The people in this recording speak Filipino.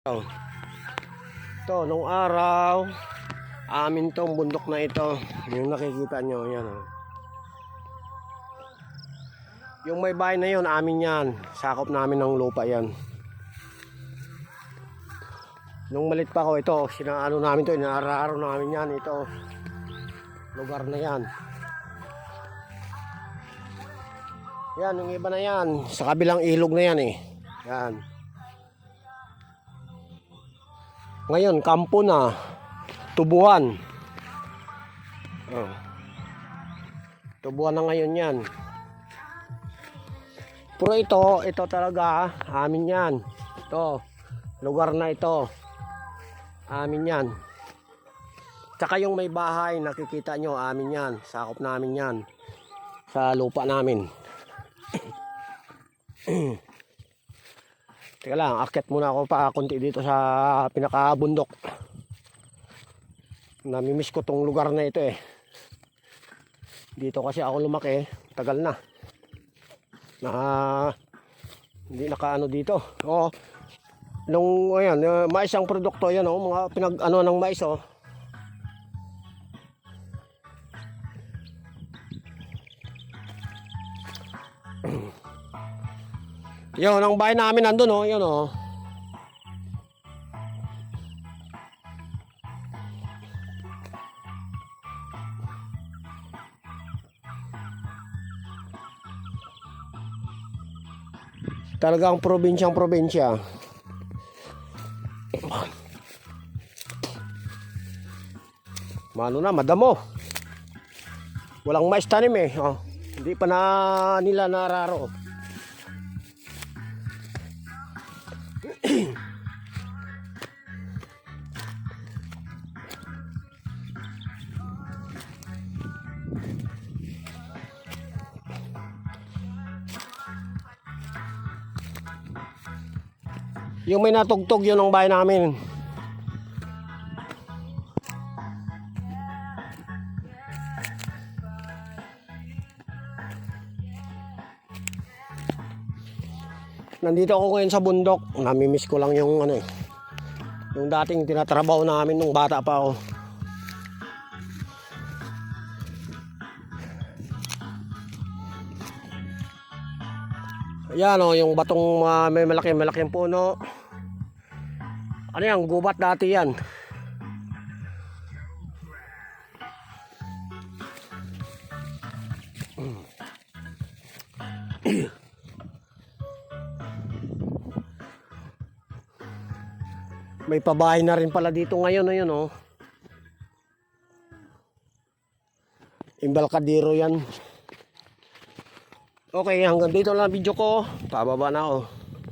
Ito, nung araw, amin tong bundok na ito. Yung nakikita nyo, yan o. Yung may bahay na yun, amin yan. Sakop namin ng lupa yan. Nung malit pa ako, ito, sinaano namin to, inaaraw namin yan, ito. Lugar na yan. Yan, yung iba na yan. Sa kabilang ilog na yan eh. Yan. Ngayon, kampo na. Tubuhan. Oh. Tubuhan na ngayon yan. Pero ito talaga, amin yan. Ito, lugar na ito. Amin yan. Tsaka yung may bahay, nakikita nyo, amin yan. Sakop namin yan. Sa lupa namin. Teka lang, akyat muna ako pa konti dito sa pinakabundok. Namimiss ko tong lugar na ito eh. Dito kasi ako lumaki, tagal na. Hindi nakaano dito. Oh. Nung ayan, mais ang produkto yan oh, mga pinag-ano ng mais oh. Yun, ang bahay namin nandun oh, yun oh. Talagang probinsyang probinsya. Mano na, madamo. Walang mais tanim eh. Oh, hindi pa na nila nararo. Yung may natugtog yun ang bahay namin. Nandito ako ngayon sa bundok. Namimiss ko lang yung ano eh. Yung dating tinatrabaho namin nung bata pa ako. Ayan o, yung batong may malaking puno. Ano yan, gubat dati yan. May pabahay na rin pala dito ngayon, ayun oh. Embarkadero yan. Okay, hanggang dito lang video ko. Pababa na ako.